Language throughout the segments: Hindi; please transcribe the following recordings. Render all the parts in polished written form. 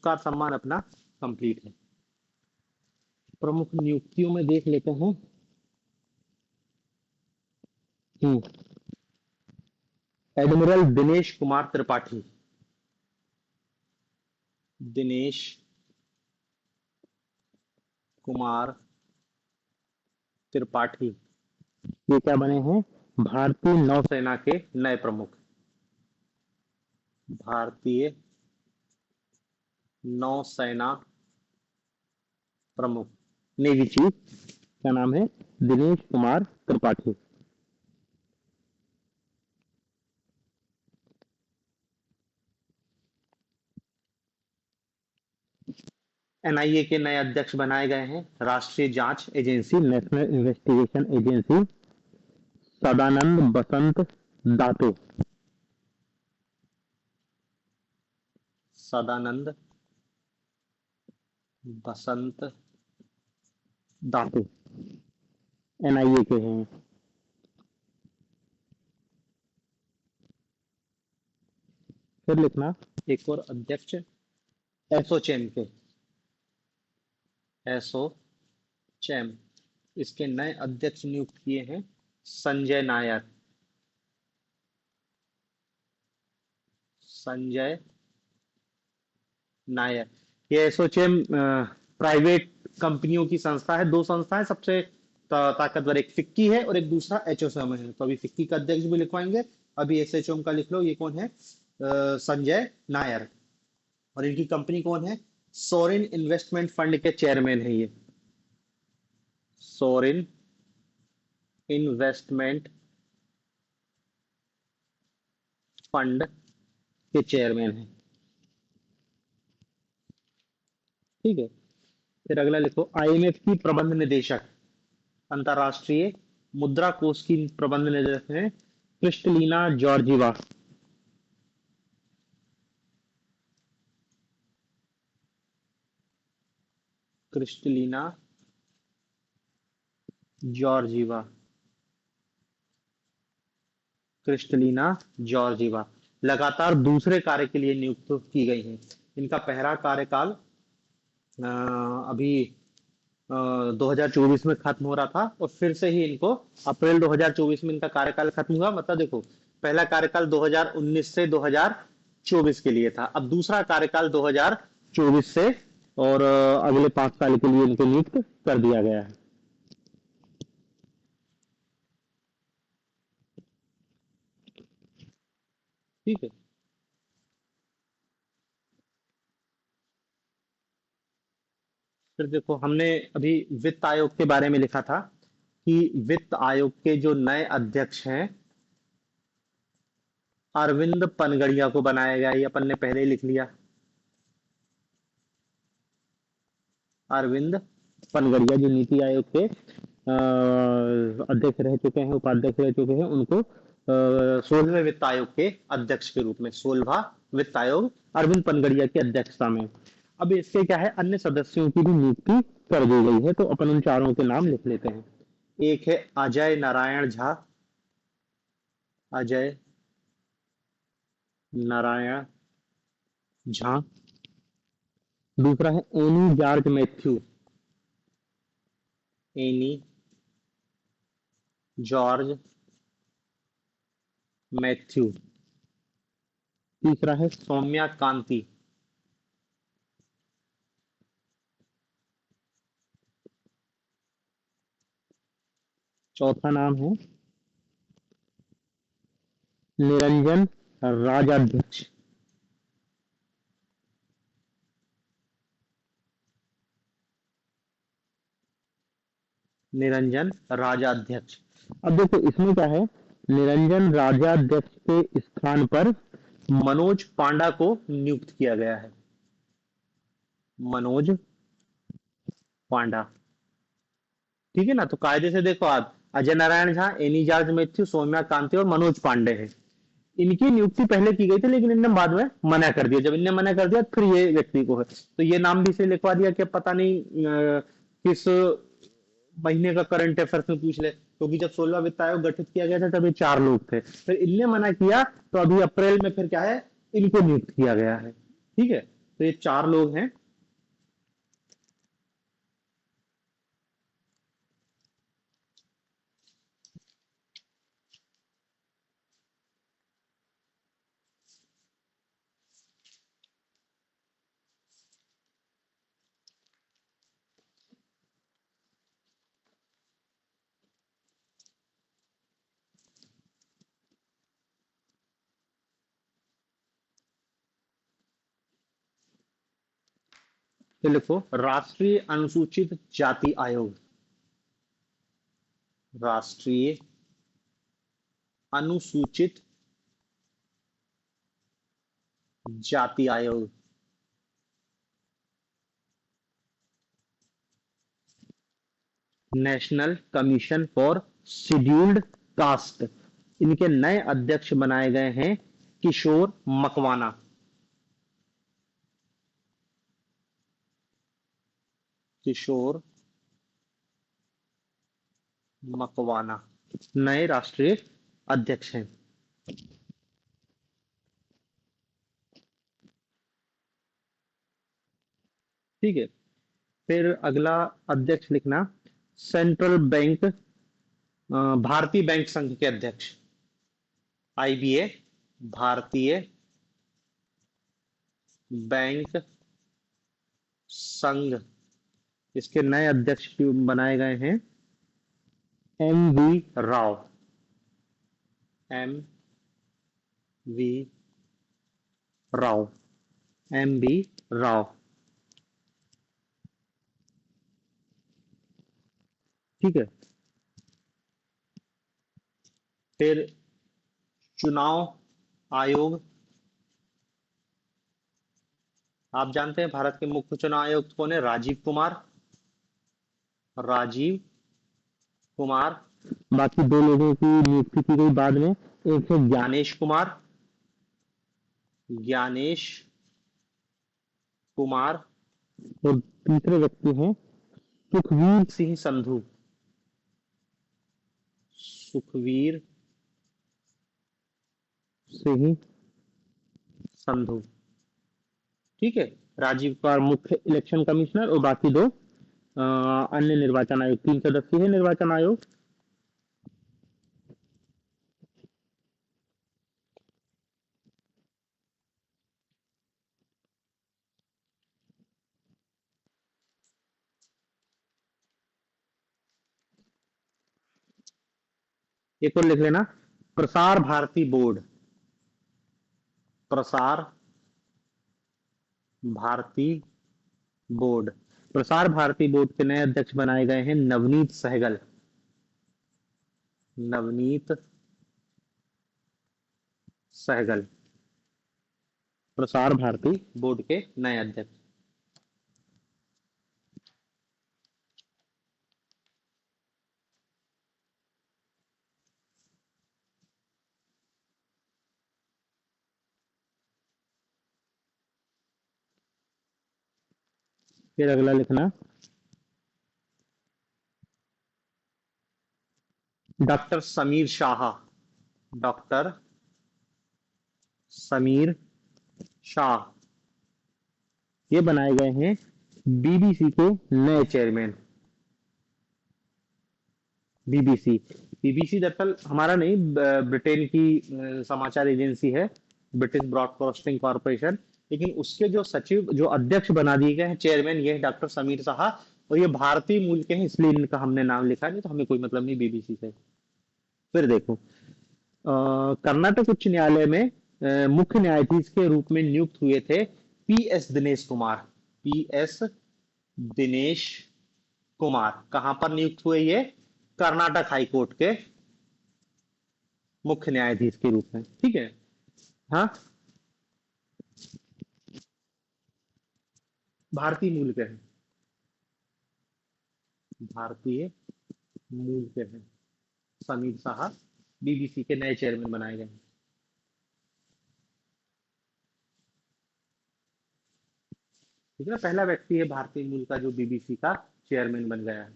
पुरस्कार सम्मान अपना कंप्लीट है। प्रमुख नियुक्तियों में देख लेते हैं। एडमिरल दिनेश कुमार त्रिपाठी। दिनेश कुमार त्रिपाठी ये क्या बने हैं? भारतीय नौसेना के नए प्रमुख। भारतीय नौसेना प्रमुख, नेवी चीफ। क्या नाम है? दिनेश कुमार त्रिपाठी। एनआईए के नए अध्यक्ष बनाए गए हैं राष्ट्रीय जांच agency, National Investigation Agency, Sadanand Basant Date. Sadanand Basant दाते एनआईए के हैं। फिर लिखना एक और अध्यक्ष एसोचैम के। एसोचैम इसके नए अध्यक्ष नियुक्त किए हैं संजय नायर। संजय नायर। ये एसोचैम प्राइवेट कंपनियों की संस्था है। दो संस्थाएं सबसे ताकतवर, एक फिक्की है और एक दूसरा एचओसएम है। तो अभी फिक्की का अध्यक्ष भी लिखवाएंगे, अभी एसोचैम का लिख लो। ये कौन है? संजय नायर। और इनकी कंपनी कौन है? सोरिन इन्वेस्टमेंट फंड के चेयरमैन है ये। सोरिन इन्वेस्टमेंट फंड के चेयरमैन है। ठीक है। फिर अगला लिखो आईएमएफ की प्रबंध निदेशक, अंतरराष्ट्रीय मुद्रा कोष की प्रबंध निदेशक है Kristalina Georgieva. Kristalina Georgieva. Kristalina Georgieva लगातार दूसरे कार्य के लिए नियुक्त की गई हैं। इनका पहला कार्यकाल अभी 2024 में खत्म हो रहा था और फिर से ही इनको अप्रैल 2024 में इनका कार्यकाल खत्म हुआ। मतलब देखो, पहला कार्यकाल 2019 से 2024 के लिए था, अब दूसरा कार्यकाल 2024 से और अगले 5 साल के लिए इनको नियुक्त कर दिया गया है। ठीक है। फिर देखो, हमने अभी वित्त आयोग के बारे में लिखा था कि वित्त आयोग के जो नए अध्यक्ष हैं अरविंद पनगड़िया को बनाया गया। ये अपन ने पहले ही लिख लिया। अरविंद पनगड़िया जो नीति आयोग के अध्यक्ष रह चुके हैं, उपाध्यक्ष रह चुके हैं, उनको 16वें वित्त आयोग के अध्यक्ष के रूप में, 16वां वित्त आयोग अरविंद पनगड़िया की अध्यक्षता में। अब इससे क्या है, अन्य सदस्यों की भी नियुक्ति कर दी गई है। तो अपन उन चारों के नाम लिख लेते हैं। एक है अजय नारायण झा। अजय नारायण झा। दूसरा है any George Matthew. Any George Matthew. तीसरा है सौम्या कांति। चौथा नाम है निरंजन राजाध्यक्ष। निरंजन राजाध्यक्ष। अब देखो इसमें क्या है, निरंजन राजाध्यक्ष के स्थान पर मनोज पांडा को नियुक्त किया गया है। मनोज पांडा। ठीक है ना। तो कायदे से देखो आप, अजय नारायण झा, एनी जॉर्ज मैथ्यू, सौम्या कांति और मनोज पांडे हैं। इनकी नियुक्ति पहले की गई थी लेकिन इनने बाद में मना कर दिया। जब इनने मना कर दिया फिर ये व्यक्ति को है, तो ये नाम भी से लिखवा दिया कि पता नहीं किस महीने का करंट अफेयर्स में पूछ ले, क्योंकि जब 16वां वित्त आयोग गठित किया गया था तब ये 4 लोग थे, फिर इनने मना किया तो अभी अप्रैल में फिर क्या है, इनको नियुक्त किया गया है। ठीक है। तो ये चार लोग हैं। तो लिखो राष्ट्रीय अनुसूचित जाति आयोग। राष्ट्रीय अनुसूचित जाति आयोग। National commission for scheduled caste. इनके नए अध्यक्ष बनाए गए हैं किशोर मकवाना। किशोर मकवाना नए राष्ट्रीय अध्यक्ष हैं। ठीक है। फिर अगला अध्यक्ष लिखना सेंट्रल बैंक, भारतीय बैंक संघ के अध्यक्ष। आईबीए, भारतीय बैंक संघ। इसके नए अध्यक्ष बनाए गए हैं M V Rao. M V Rao. M V Rao. ठीक है। फिर चुनाव आयोग। आप जानते हैं भारत के मुख्य चुनाव आयुक्त कौन है? राजीव कुमार। राजीव कुमार। बाकी दो लोगों की नियुक्ति की गई बाद में। एक है ज्ञानेश कुमार। ज्ञानेश कुमार। और तीसरे व्यक्ति हैं सुखवीर सिंह संधू। सुखवीर सिंह संधू। ठीक है। राजीव कुमार मुख्य इलेक्शन कमिश्नर और बाकी दो अन्य निर्वाचन आयोग। तीन सदस्य है निर्वाचन आयोग। एक और लिख लेना Prasar Bharati board. Prasar Bharati board. Prasar Bharati board के नए अध्यक्ष बनाए गए हैं नवनीत सहगल। नवनीत सहगल प्रसार भारती बोर्ड के नए अध्यक्ष। फिर अगला लिखना डॉक्टर समीर शाह। डॉक्टर समीर शाह ये बनाए गए हैं बीबीसी के नए चेयरमैन। बीबीसी। बीबीसी दरअसल हमारा नहीं, ब्रिटेन की समाचार एजेंसी है, ब्रिटिश ब्रॉडकास्टिंग कॉर्पोरेशन। लेकिन उसके जो सचिव, जो अध्यक्ष बना दिए गए हैं, चेयरमैन, ये है डॉक्टर समीर शाह। और ये भारतीय मूल के हैं, इसलिए इनका हमने नाम लिखा नहीं, तो हमें कोई मतलब नहीं बीबीसी से। फिर देखो कर्नाटक उच्च न्यायालय में मुख्य न्यायाधीश के रूप में नियुक्त हुए थे P S Dinesh Kumar. P S Dinesh Kumar कहां पर नियुक्त हुए? ये कर्नाटक हाई कोर्ट के मुख्य न्यायाधीश के रूप में। ठीक है। हाँ, भारतीय मूल के हैं। भारतीय मूल के हैं। समीर शाह बीबीसी के नए चेयरमैन बनाए गए हैं। ठीक है ना, पहला व्यक्ति है भारतीय मूल का जो बीबीसी का चेयरमैन बन गया है।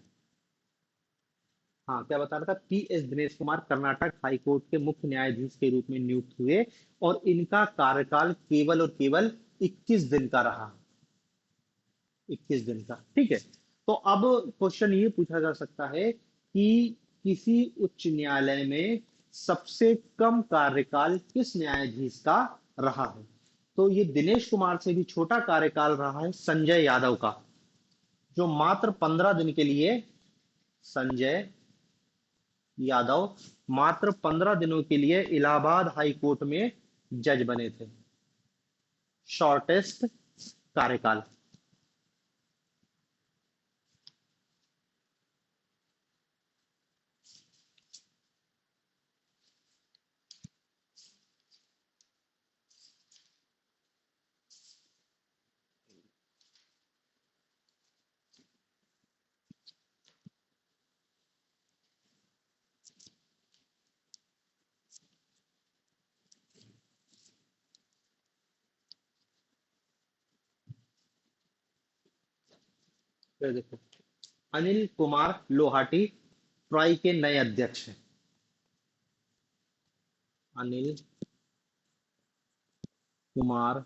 हाँ, क्या बता रहा था? P S Dinesh Kumar Karnataka high court के मुख्य न्यायाधीश के रूप में नियुक्त हुए और इनका कार्यकाल केवल और केवल 21 दिन का रहा, 21 दिन का। ठीक है। तो अब क्वेश्चन ये पूछा जा सकता है कि किसी उच्च न्यायालय में सबसे कम कार्यकाल किस न्यायाधीश का रहा है? तो ये दिनेश कुमार से भी छोटा कार्यकाल रहा है संजय यादव का, जो मात्र 15 दिन के लिए, संजय यादव मात्र 15 दिनों के लिए इलाहाबाद हाई कोर्ट में जज बने थे। शॉर्टेस्ट कार्यकाल। फिर देखो, अनिल कुमार लोहाटी ट्राई के नए अध्यक्ष हैं। अनिल कुमार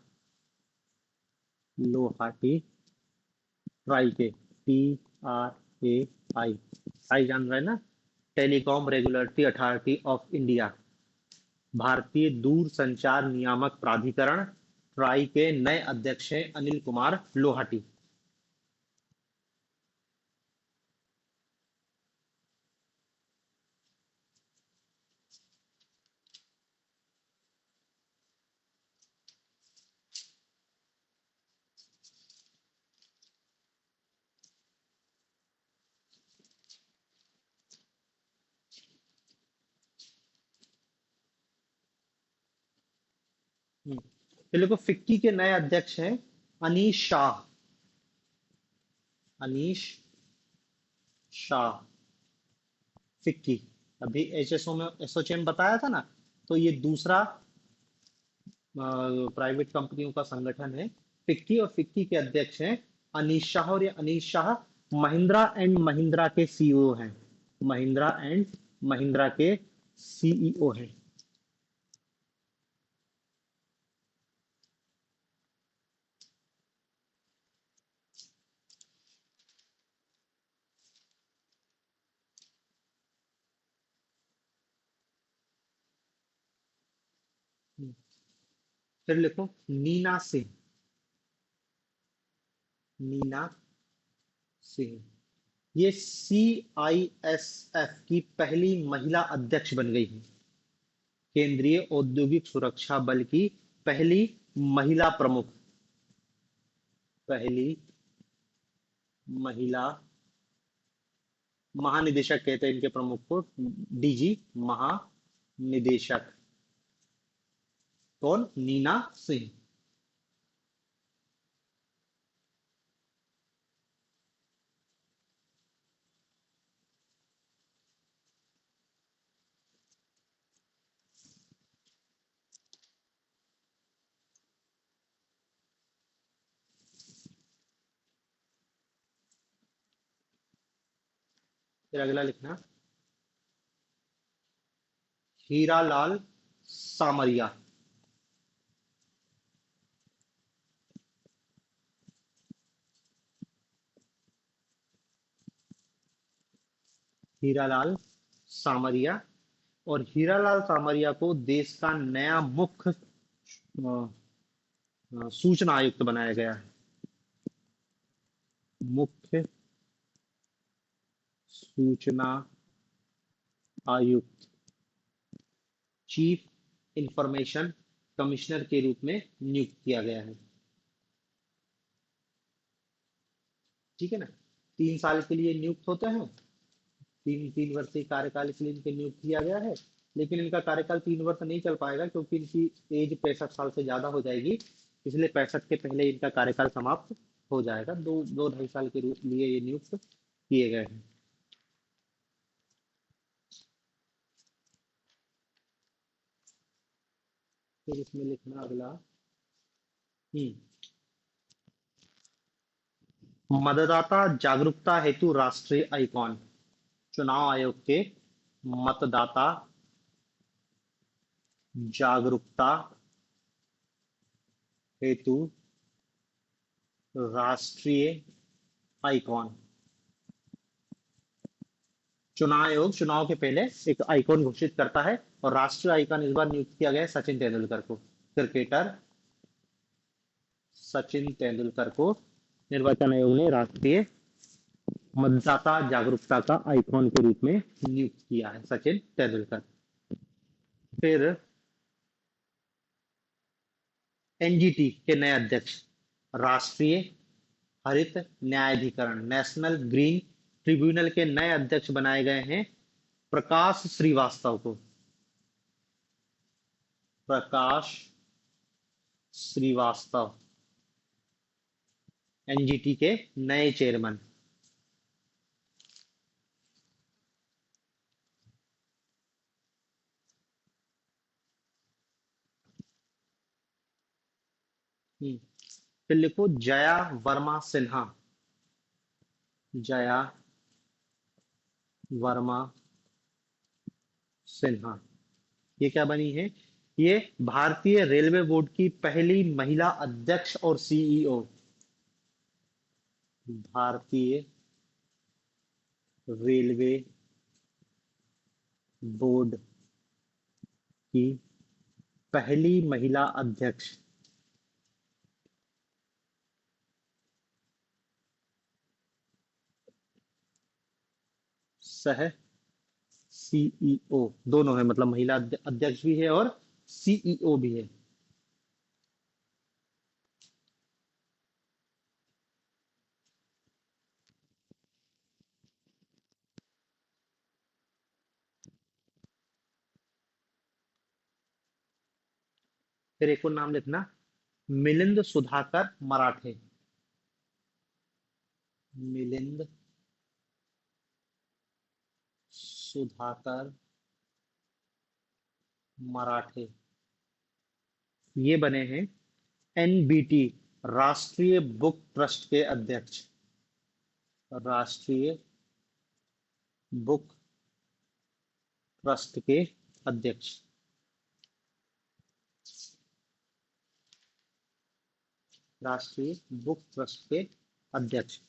लोहाटी ट्राई के, TRAI, आई जान रहे हैं ना, telecom regulatory authority of India, भारतीय दूर संचार नियामक प्राधिकरण, ट्राई के नए अध्यक्ष हैं अनिल कुमार लोहाटी। फिर देखो, फिक्की के नए अध्यक्ष हैं अनीश शाह। अनीश शाह, फिक्की। अभी एचएसओ में, एसोचैम बताया था ना, तो ये दूसरा प्राइवेट कंपनियों का संगठन है फिक्की, और फिक्की के अध्यक्ष हैं अनीश शाह। और ये अनीश शाह महिंद्रा एंड महिंद्रा के सीईओ हैं। महिंद्रा एंड महिंद्रा के सीईओ हैं। फिर लिखो नीना सिंह। नीना सिंह, ये CISF की पहली महिला अध्यक्ष बन गई है। केंद्रीय औद्योगिक सुरक्षा बल की पहली महिला प्रमुख, पहली महिला महानिदेशक कहते हैं इनके प्रमुख को, DG, महानिदेशक। कौन? नीना सिंह। फिर अगला लिखना, हीरालाल सामरिया। हीरालाल सामरिया। और हीरालाल सामरिया को देश का नया मुख्य सूचना आयुक्त बनाया गया है। मुख्य सूचना आयुक्त, चीफ इंफॉर्मेशन कमिश्नर के रूप में नियुक्त किया गया है। ठीक है ना। 3 साल के लिए नियुक्त होते हैं, तीन तीन वर्षीय कार्यकाल के लिए इनके नियुक्त किया गया है। लेकिन इनका कार्यकाल 3 वर्ष नहीं चल पाएगा, क्योंकि इनकी एज 65 साल से ज्यादा हो जाएगी, इसलिए 65 के पहले इनका कार्यकाल समाप्त हो जाएगा। दो दो 2.5 साल के लिए ये नियुक्त किए गए हैं। फिर इसमें लिखना अगला, हम्म मतदाता जागरूकता हेतु राष्ट्रीय आइकॉन। चुनाव आयोग के मतदाता जागरूकता हेतु राष्ट्रीय आइकॉन। चुनाव आयोग चुनाव के पहले एक आइकॉन घोषित करता है, और राष्ट्रीय आइकॉन इस बार नियुक्त किया गया है सचिन तेंदुलकर को। क्रिकेटर सचिन तेंदुलकर को निर्वाचन आयोग ने राष्ट्रीय मतदाता जागरूकता का आइकॉन के रूप में नियुक्त किया है, सचिन तेंदुलकर। फिर एनजीटी के नए अध्यक्ष, राष्ट्रीय हरित न्यायाधिकरण नेशनल ग्रीन ट्रिब्यूनल के नए अध्यक्ष बनाए गए हैं प्रकाश श्रीवास्तव को। प्रकाश श्रीवास्तव एनजीटी के नए चेयरमैन। फिर लिखो जया वर्मा सिन्हा। जया वर्मा सिन्हा ये क्या बनी है? ये भारतीय रेलवे बोर्ड की पहली महिला अध्यक्ष और सीईओ। भारतीय रेलवे बोर्ड की पहली महिला अध्यक्ष। सह सीईओ दोनों है, मतलब महिला अध्यक्ष भी है और सीईओ भी है। फिर एक और नाम लिखना, मिलिंद सुधाकर मराठे। मिलिंद सुधाकर मराठे ये बने हैं एनबीटी राष्ट्रीय बुक ट्रस्ट के अध्यक्ष। राष्ट्रीय बुक ट्रस्ट के अध्यक्ष। राष्ट्रीय बुक ट्रस्ट के अध्यक्ष।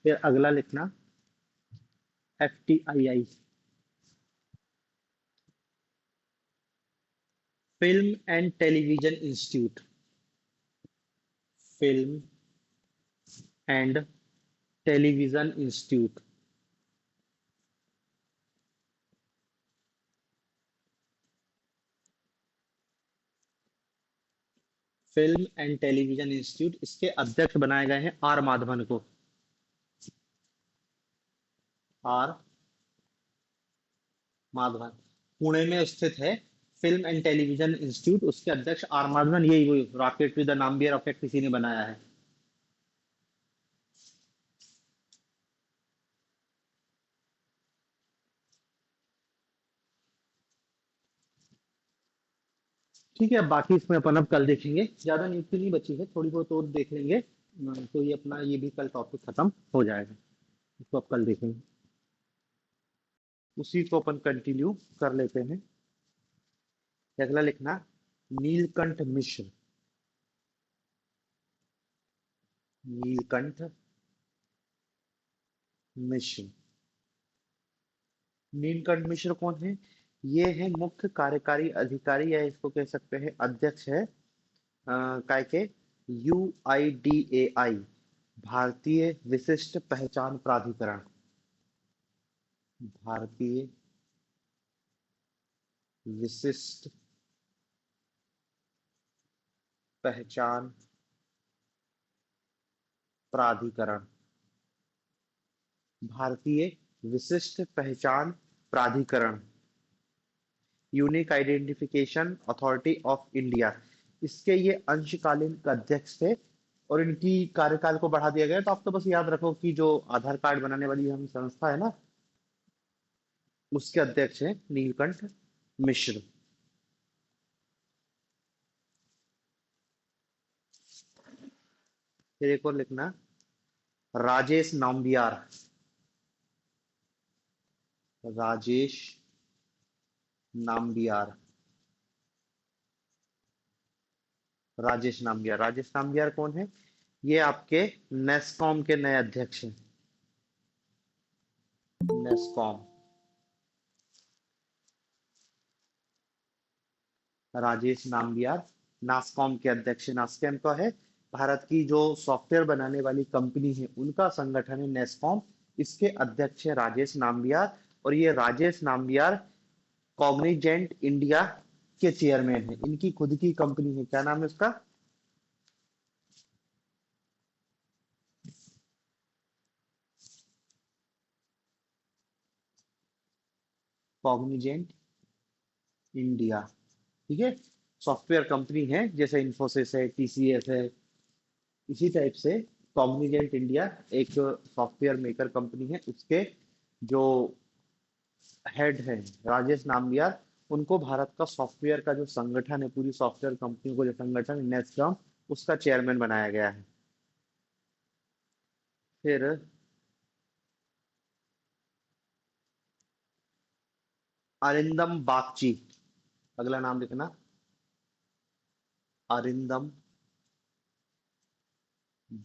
फिर अगला लिखना FTII film and television institute. Film and television institute. Film and television institute इसके अध्यक्ष बनाए गए हैं आर माधवन को। आर माधवन पुणे में स्थित है फिल्म एंड टेलीविजन इंस्टीट्यूट, उसके अध्यक्ष आर माधवन। यही वही रॉकेट विद द नाम भी रॉकेट किसी ने बनाया है। ठीक है, अब बाकी इसमें अपन अब कल देखेंगे, ज्यादा नियुक्ति नहीं बची है, थोड़ी बहुत और देख लेंगे। तो ये अपना ये भी कल टॉपिक खत्म हो जाएगा, इसको अब कल देखेंगे। उसी को अपन कंटिन्यू कर लेते हैं। अगला लिखना नीलकंठ मिश्र। नीलकंठ मिश्र। नीलकंठ मिश्र कौन है? ये है मुख्य कार्यकारी अधिकारी, या इसको कह सकते हैं अध्यक्ष है काय के यूआईडीएआई भारतीय विशिष्ट पहचान प्राधिकरण। भारतीय विशिष्ट पहचान प्राधिकरण। भारतीय विशिष्ट पहचान प्राधिकरण unique identification authority of India, इसके ये अंशकालीन अध्यक्ष थे और इनकी कार्यकाल को बढ़ा दिया गया। तो आप तो बस याद रखो कि जो आधार कार्ड बनाने वाली हम संस्था है ना, उसके अध्यक्ष हैं नीलकंठ मिश्र। फिर एक और लिखना राजेश नाम्बियार। राजेश नाम्बियार। राजेश नाम्बियार, राजेश नाम्बियार कौन है? ये आपके नेस्कॉम के नए अध्यक्ष हैं। नेस्कॉम, राजेश नाम्बियार नास्कॉम के अध्यक्ष। नास्कॉम का है भारत की जो सॉफ्टवेयर बनाने वाली कंपनी है उनका संगठन है नेस्कॉम। इसके अध्यक्ष है राजेश नाम्बियार। और ये राजेश नाम्बियार कॉग्निजेंट इंडिया के चेयरमैन है। इनकी खुद की कंपनी है, क्या नाम है उसका? Cognizant India. ठीक है, सॉफ्टवेयर कंपनी है, जैसे इन्फोसिस है, टीसीएस है, इसी टाइप से कॉग्निजेंट इंडिया एक सॉफ्टवेयर मेकर कंपनी है। उसके जो हेड है राजेश नामबियार, उनको भारत का सॉफ्टवेयर का जो संगठन है, पूरी सॉफ्टवेयर कंपनी को जो संगठन है नेस्कॉम, उसका चेयरमैन बनाया गया है। फिर अरिंदम बागची, अगला नाम लिखना, अरिंदम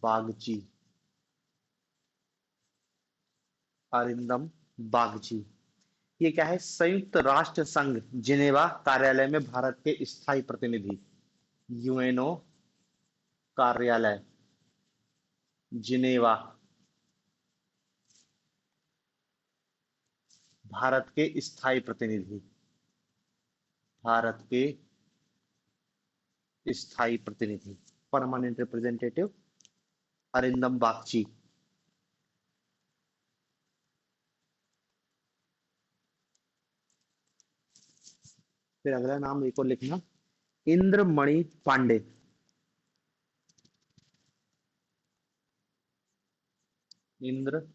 बागची। अरिंदम बागची, ये क्या है? संयुक्त राष्ट्र संघ जिनेवा कार्यालय में भारत के स्थायी प्रतिनिधि। यूएनओ कार्यालय जिनेवा, भारत के स्थायी प्रतिनिधि, भारत के स्थायी प्रतिनिधि, परमानेंट रिप्रेजेंटेटिव अरिंदम बागची। फिर अगला नाम एक और लिखना, इंद्रमणि पांडे। इंद्रमणि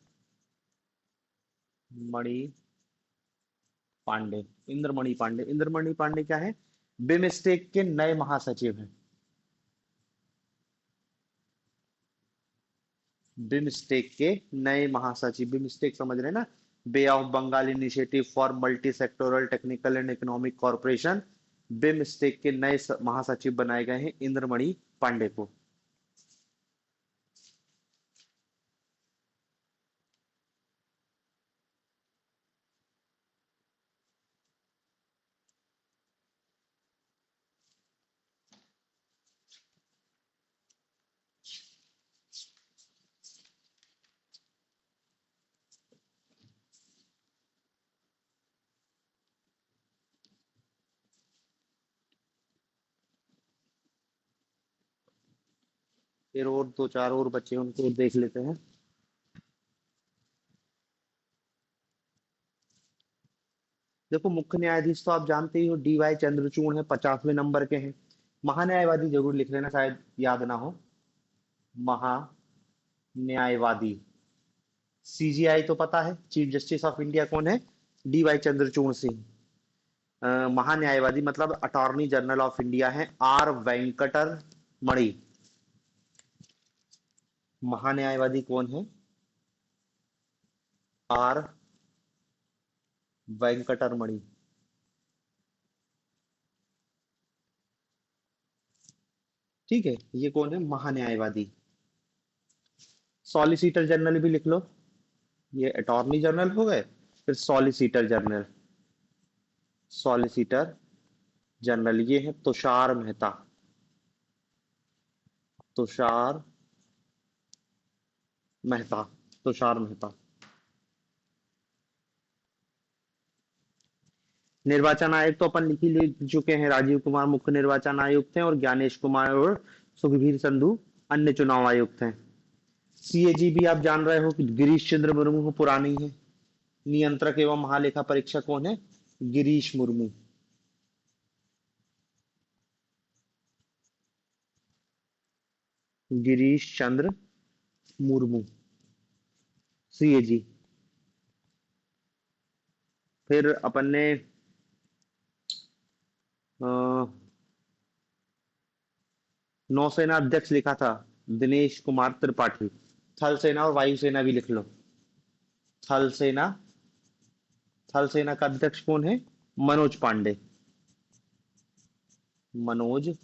पांडे, इंद्रमणि पांडे, इंद्रमणि पांडे क्या है? बिमस्टेक के नए महासचिव हैं। बिमस्टेक के नए महासचिव, बिमस्टेक समझ रहे हैं ना? Bay of Bengal initiative for multi sectoral technical and economic corporation. BIMSTEC के नए महासचिव बनाए गए हैं इंद्रमणि पांडे को। फिर और दो चार और बच्चे, उनको देख लेते हैं। देखो, मुख्य न्यायाधीश तो आप जानते ही हो, डीवाई चंद्रचूड़ है, 50वें नंबर के हैं। महान्यायवादी जरूर लिख लेना, शायद याद ना हो। महान्यायवादी, सीजीआई तो पता है, चीफ जस्टिस ऑफ इंडिया कौन है? डीवाई चंद्रचूड़ सिंह। महान्यायवादी मतलब अटॉर्नी जनरल ऑफ इंडिया है आर वेंकटर मणि। महान्यायवादी कौन है? आर वेंकटरमणि। ठीक है, ये कौन है? महान्यायवादी। सॉलिसिटर जनरल भी लिख लो, ये अटॉर्नी जनरल हो गए। फिर सॉलिसिटर जनरल, सॉलिसिटर जनरल ये है तुषार मेहता। तुषार मेहता, तुषार मेहता। निर्वाचन आयोग तो अपन लिख चुके हैं, राजीव कुमार मुख्य निर्वाचन आयुक्त हैं, और ज्ञानेश कुमार और सुखबीर संधू अन्य चुनाव आयुक्त हैं। सीएजी भी आप जान रहे हो कि गिरीश चंद्र मुर्मू पुरानी है। नियंत्रक एवं महालेखा परीक्षक कौन है? गिरीश मुर्मू। गिरीश चंद्र मुर्मू, सीएजी। फिर अपन ने अ, नौसेना अध्यक्ष लिखा था दिनेश कुमार त्रिपाठी। थल सेना और वायुसेना भी लिख लो। थल सेना थल सेना का अध्यक्ष कौन है? मनोज पांडे। मनोज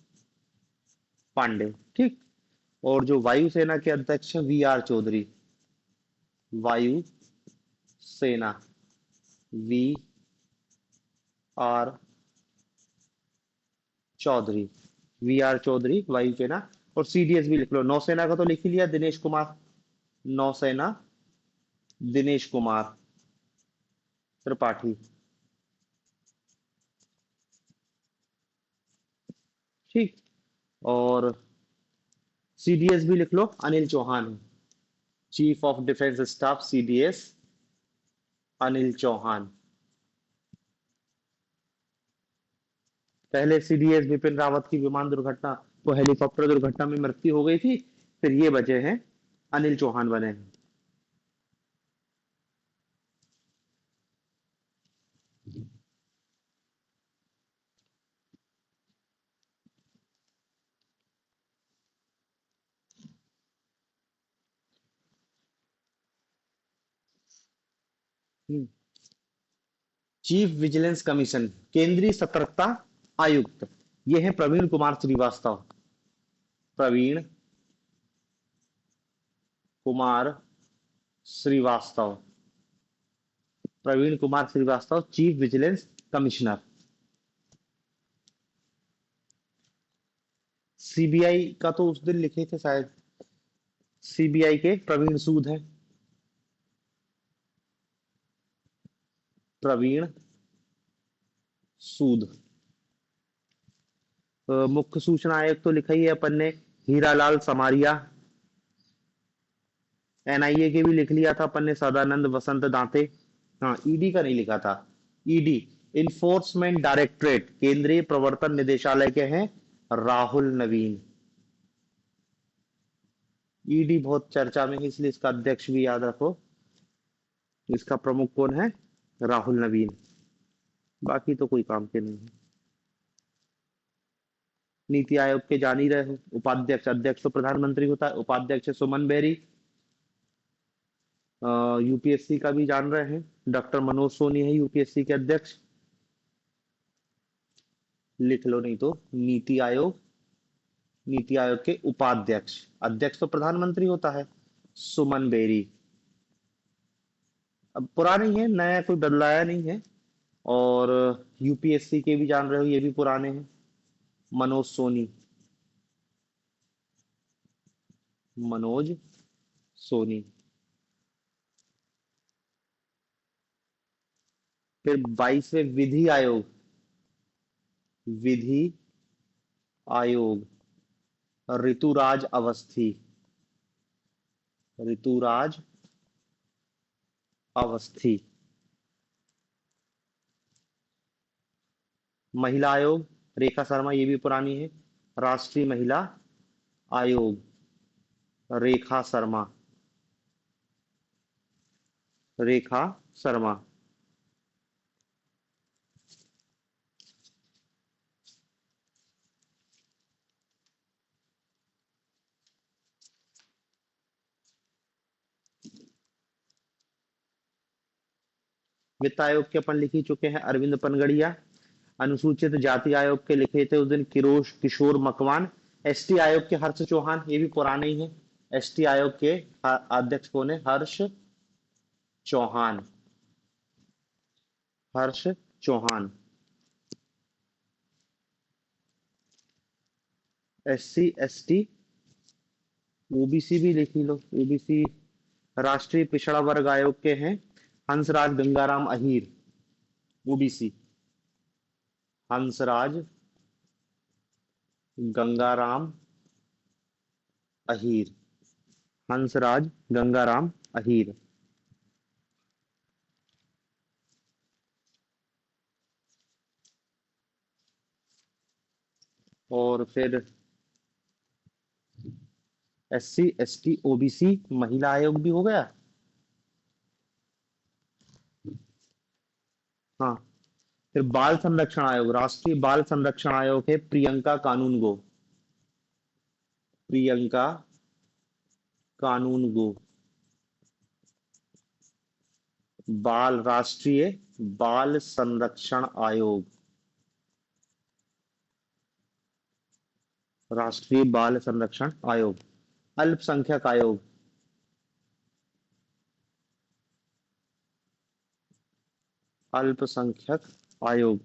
पांडे, ठीक। और जो वायुसेना के अध्यक्ष हैं, VR चौधरी। वायु सेना, VR चौधरी। VR चौधरी वायुसेना। और CDS भी लिख लो। नौसेना का तो लिख ही लिया, दिनेश कुमार। नौसेना, दिनेश कुमार त्रिपाठी, ठीक। और CDS भी लिख लो, Anil Chauhan. Chief of defence staff, CDS Anil Chauhan. पहले CDS बिपिन रावत की विमान दुर्घटना, वो हेलीकॉप्टर दुर्घटना में मृत्यु हो गई थी। फिर ये बचे हैं, अनिल चौहान बने हैं। चीफ विजिलेंस कमीशन, केंद्रीय सतर्कता आयुक्त, ये है Praveen Kumar Srivastava. Praveen Kumar Srivastava. Praveen Kumar Srivastava, chief vigilance commissioner. CBI का तो उस दिन लिखे थे शायद। CBI के प्रवीण सूद हैं। प्रवीण सूद। मुख्य सूचना आयोग तो लिखा ही है अपन ने, हीरालाल समारिया। NIA के भी लिख लिया था अपन ने, सदानंद वसंत दांते। हाँ, ED का नहीं लिखा था। ED, इन्फोर्समेंट डायरेक्टरेट, केंद्रीय प्रवर्तन निदेशालय के हैं राहुल नवीन। ED बहुत चर्चा में है, इसलिए इसका अध्यक्ष भी याद रखो। इसका प्रमुख कौन है? राहुल नवीन। बाकी तो कोई काम के नहीं है। नीति आयोग के जान ही रहे हो, उपाध्यक्ष। अध्यक्ष तो प्रधानमंत्री होता है, उपाध्यक्ष है सुमन बेरी। UPSC का भी जान रहे हैं, डॉक्टर मनोज सोनी है UPSC के अध्यक्ष। लिख लो नहीं तो, नीति आयोग। नीति आयोग के उपाध्यक्ष, अध्यक्ष तो प्रधानमंत्री होता है, सुमन बेरी। अब पुरानी है, नया कोई बदलाया नहीं है। और UPSC के भी जान रहे हो, ये भी पुराने हैं, मनोज सोनी। मनोज सोनी। फिर 22वें विधि आयोग। विधि आयोग, ऋतुराज अवस्थी। ऋतुराज अवस्थी। महिला आयोग, रेखा शर्मा, ये भी पुरानी है। राष्ट्रीय महिला आयोग, रेखा शर्मा। रेखा शर्मा। वित्त आयोग के अपन लिख ही चुके हैं, अरविंद पनगड़िया। अनुसूचित जाति आयोग के लिखे थे उस दिन किरोश किशोर मकवान। ST आयोग के हर्ष चौहान, ये भी पुराने ही हैं। ST आयोग के अध्यक्ष कौन है? हर्ष चौहान। हर्ष चौहान। SC ST OBC भी लिख ही लो। OBC, राष्ट्रीय पिछड़ा वर्ग आयोग के हैं हंसराज गंगाराम अहीर। OBC, हंसराज गंगाराम अहीर। हंसराज गंगाराम अहीर। और फिर SC ST OBC महिला आयोग भी हो गया। हाँ। फिर बाल संरक्षण आयोग, राष्ट्रीय बाल संरक्षण आयोग है प्रियंका कानूनगो। प्रियंका कानूनगो। राष्ट्रीय बाल संरक्षण आयोग। राष्ट्रीय बाल संरक्षण आयोग। अल्पसंख्यक आयोग। अल्पसंख्यक आयोग।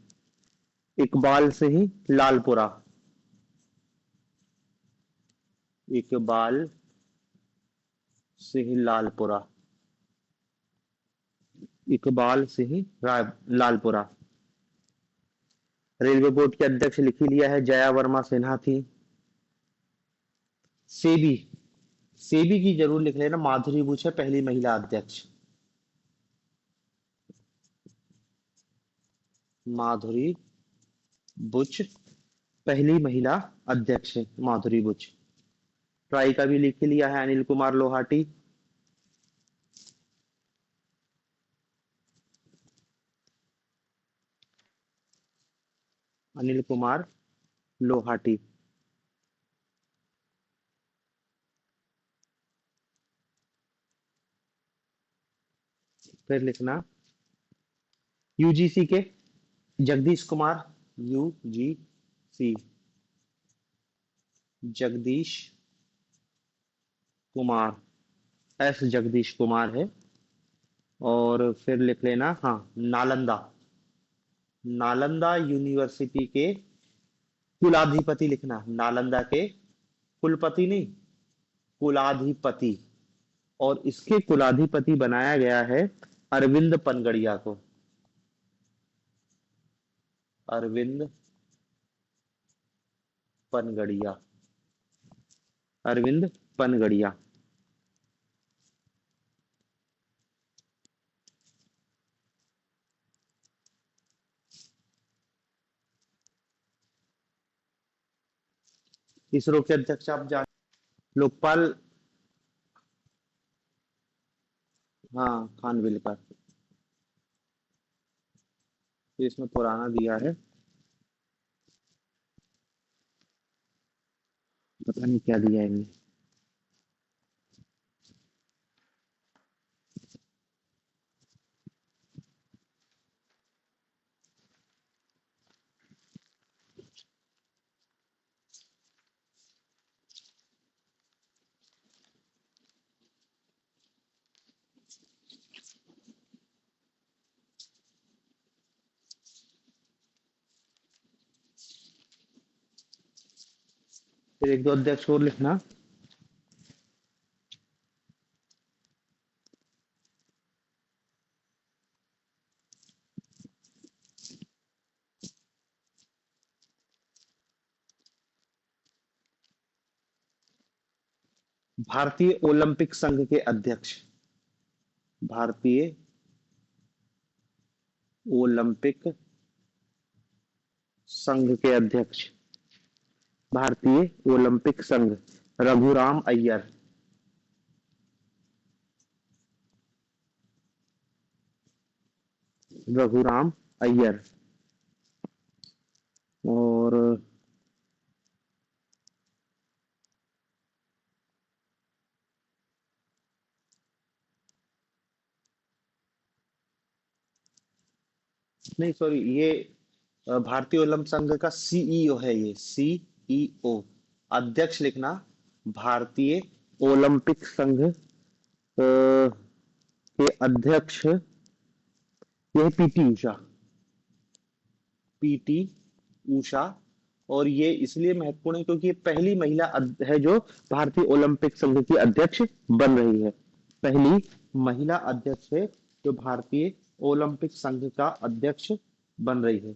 इकबाल सिंह लालपुरा। इकबाल सिंह लालपुरा। इकबाल सिंह लालपुरा। रेलवे बोर्ड के अध्यक्ष लिख ही लिया है, जया वर्मा सिन्हा थी। सेबी। सेबी की जरूर लिख लेना, माधुरी बुच है पहली महिला अध्यक्ष। माधुरी बुच पहली महिला अध्यक्ष है, माधुरी बुच। ट्राई का भी लिख लिया है, अनिल कुमार लोहाटी। अनिल कुमार लोहाटी। फिर लिखना यूजीसी के जगदीश कुमार। यूजीसी जगदीश कुमार, एस जगदीश कुमार है। और फिर लिख लेना, हाँ, नालंदा। नालंदा यूनिवर्सिटी के कुलाधिपति लिखना, नालंदा के कुलपति नहीं, कुलाधिपति। और इसके कुलाधिपति बनाया गया है अरविंद पनगड़िया को। अरविंद पनगड़िया। अरविंद पनगड़िया। इसरो के अध्यक्ष आप जान, लोकपाल। हाँ, खानविलकर। तो इसमें पुराना दिया है, पता नहीं क्या दिया है इनमें। फिर एक दो अध्यक्ष और लिखना। भारतीय ओलंपिक संघ के अध्यक्ष। भारतीय ओलंपिक संघ के अध्यक्ष। भारतीय ओलंपिक संघ, रघुराम अय्यर। रघुराम अय्यर। और नहीं, सॉरी, ये भारतीय ओलंपिक संघ का सीईओ है, ये सीईओ। अध्यक्ष लिखना, भारतीय ओलंपिक संघ के अध्यक्ष, ये पीटी उषा। पीटी उषा। और ये इसलिए महत्वपूर्ण है क्योंकि ये पहली महिला है जो भारतीय ओलंपिक संघ की अध्यक्ष बन रही है। पहली महिला अध्यक्ष है जो भारतीय ओलंपिक संघ का अध्यक्ष बन रही है।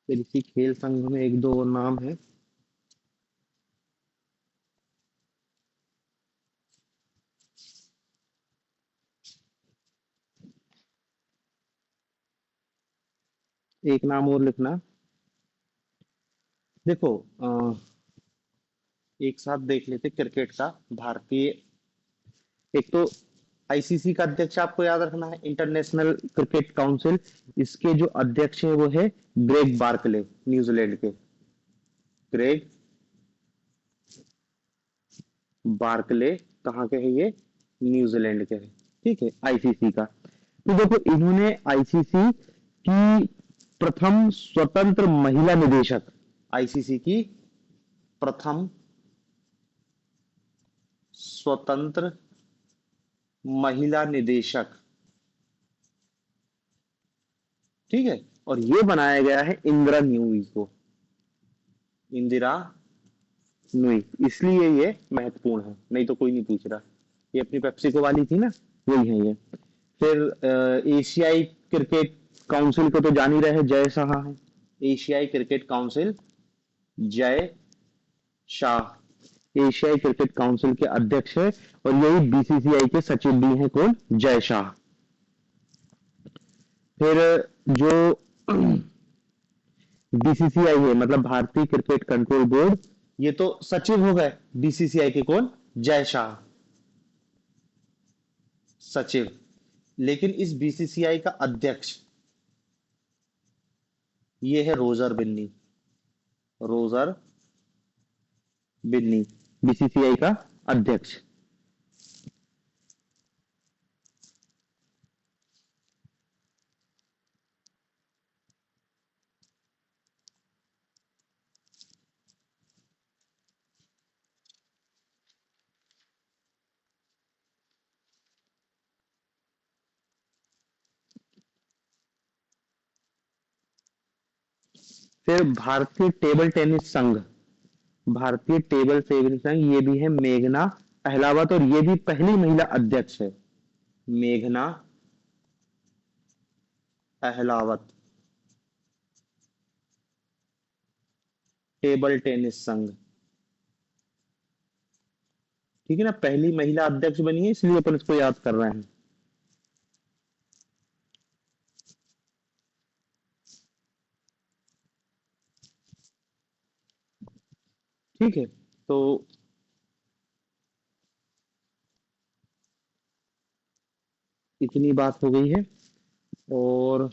फिर इसी खेल संघ में एक दो और नाम है। एक नाम और लिखना। देखो, एक साथ देख लेते क्रिकेट का। भारतीय एक तो आईसीसी का अध्यक्ष आपको याद रखना है, इंटरनेशनल क्रिकेट काउंसिल। इसके जो अध्यक्ष है वो है ग्रेग बार्कले, न्यूजीलैंड के। ग्रेग बार्कले कहाँ के हैं ये? न्यूजीलैंड के हैं। ठीक है, आईसीसी का। तो देखो, इन्होंने आईसीसी की प्रथम स्वतंत्र महिला निदेशक, आईसीसी की प्रथम स्वतंत्र महिला निदेशक, ठीक है, और ये बनाया गया है इंदिरा न्यूई को, इंदिरा नुई। इसलिए ये महत्वपूर्ण है, नहीं तो कोई नहीं पूछ रहा। ये अपनी पेप्सिको वाली थी ना, वही है ये। फिर एशियाई क्रिकेट काउंसिल को तो जान ही रहे हैं, जय शाह है। एशियाई क्रिकेट काउंसिल, जय शाह एशियाई क्रिकेट काउंसिल के अध्यक्ष है। और यही बीसीसीआई के सचिव भी हैं, कौन? जय शाह। फिर जो बीसीसीआई है, मतलब भारतीय क्रिकेट कंट्रोल बोर्ड, ये तो सचिव हो गए बीसीसीआई के, कौन? जय शाह, सचिव। लेकिन इस बीसीसीआई का अध्यक्ष ये है Roger Binny, Roger Binny, BCCI का अध्यक्ष। फिर भारतीय टेबल टेनिस संघ, भारतीय टेबल टेनिस संघ, ये भी है मेघना अहलावत, और ये भी पहली महिला अध्यक्ष है, मेघना अहलावत। टेबल टेनिस संघ, ठीक है ना, पहली महिला अध्यक्ष बनी है, इसलिए अपन इसको याद कर रहे हैं। ठीक है, तो इतनी बात हो गई है। और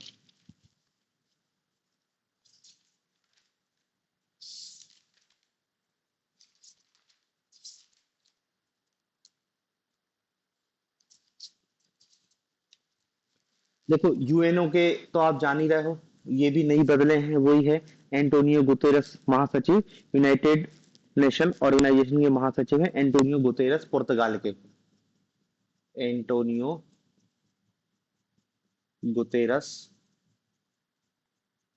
देखो, यूएनओ के तो आप जान ही रहे हो, ये भी नहीं बदले हैं, वही है। एंटोनियो गुतेरस महासचिव, यूनाइटेड नेशन ऑर्गेनाइजेशन के महासचिव हैं एंटोनियो गुतेरस, पुर्तगाल के। एंटोनियो गुतेरस,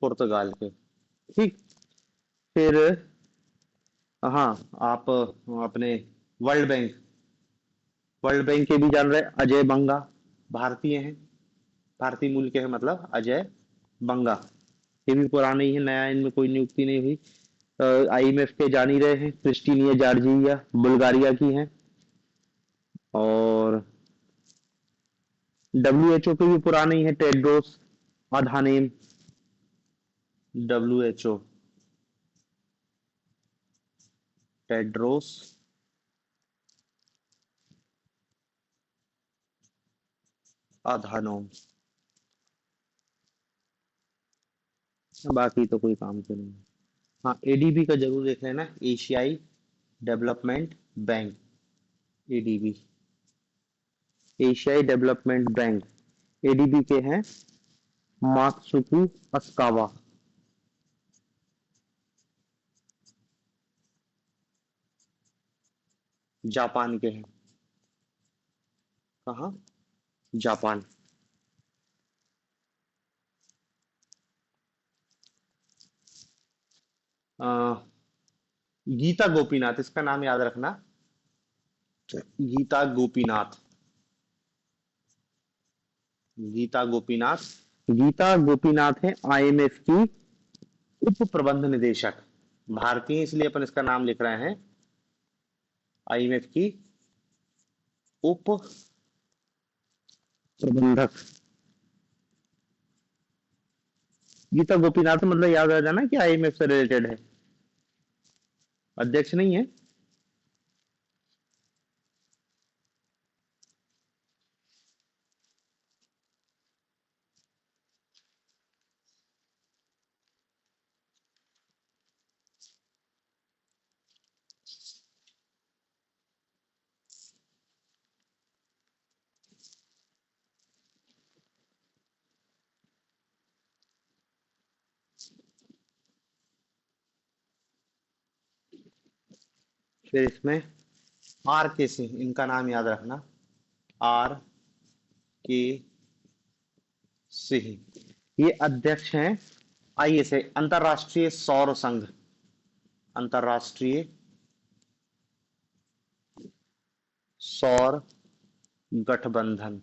पुर्तगाल के। ठीक। फिर हाँ, आप अपने वर्ल्ड बैंक, वर्ल्ड बैंक के भी जान रहे, अजय बंगा, भारतीय हैं, भारतीय मूल के हैं, मतलब अजय बंगा। ये भी पुराने ही है, नया इनमें कोई नियुक्ति नहीं हुई। आईएमएफ के जान ही रहे हैं, क्रिस्टीनिया जॉर्जिया, बुल्गारिया की हैं। और डब्ल्यूएचओ के भी पुराने ही है, टेड्रोस अधानेम, डब्ल्यूएचओ, टेड्रोस अधानोम। बाकी तो कोई काम के नहीं। हाँ, एडीबी का जरूर देख लेना, एशियाई डेवलपमेंट बैंक, एडीबी, एशियाई डेवलपमेंट बैंक। एडीबी के हैं मात्सुकु अस्कावा, जापान के हैं। कहाँ? जापान। अ, गीता गोपीनाथ, इसका नाम याद रखना, गीता गोपीनाथ, गीता गोपीनाथ। गीता गोपीनाथ है आईएमएफ की उप प्रबंध निदेशक, भारतीय इसलिए अपन इसका नाम लिख रहे हैं, आईएमएफ की उप प्रबंधक। गीता गोपीनाथ मतलब याद आ जाना कि आईएमएफ से रिलेटेड है, अध्यक्ष नहीं है। फिर इसमें आर के सिंह, इनका नाम याद रखना, आर के सिंह, ये अध्यक्ष हैं आईएसए, अंतरराष्ट्रीय सौर संघ, अंतरराष्ट्रीय सौर गठबंधन,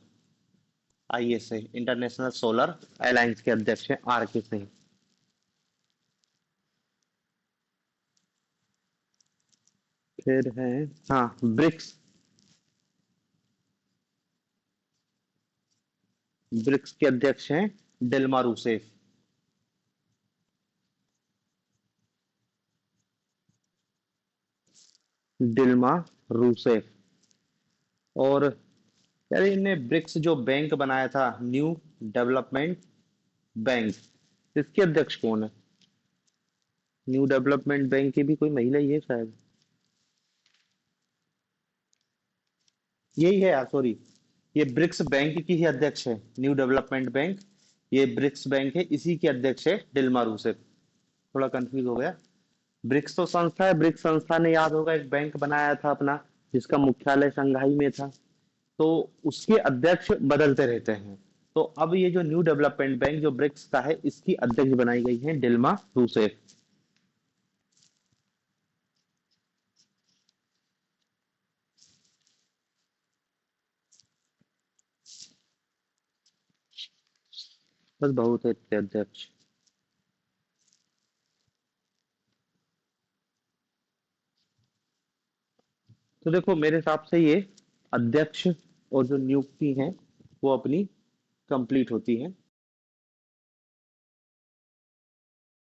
आईएसए, इंटरनेशनल सोलर अलायंस के अध्यक्ष हैं आर के सिंह। फिर है, हाँ, ब्रिक्स, ब्रिक्स के अध्यक्ष हैं डिल्मा रूसेफ। Dilma Rousseff. और यार इनने ब्रिक्स जो बैंक बनाया था, न्यू डेवलपमेंट बैंक, इसके अध्यक्ष कौन है? न्यू डेवलपमेंट बैंक की भी कोई महिला ही है शायद, यही है यार, सॉरी, ये ब्रिक्स बैंक की ही अध्यक्ष है, न्यू डेवलपमेंट बैंक, ये ब्रिक्स बैंक है, इसी के अध्यक्ष है डिल्मा रूसेफ। थोड़ा कंफ्यूज हो गया। ब्रिक्स तो संस्था है, ब्रिक्स संस्था ने याद होगा एक बैंक बनाया था अपना, जिसका मुख्यालय शंघाई में था, तो उसके अध्यक्ष बदलते रहते हैं। तो अब ये जो न्यू डेवलपमेंट बैंक जो ब्रिक्स का है, इसकी अध्यक्ष बनाई गई है डिल्मा रूसेफ। बस बहुत है इसके अध्यक्ष। तो देखो मेरे हिसाब से ये अध्यक्ष और जो नियुक्ति है वो अपनी कंप्लीट होती है।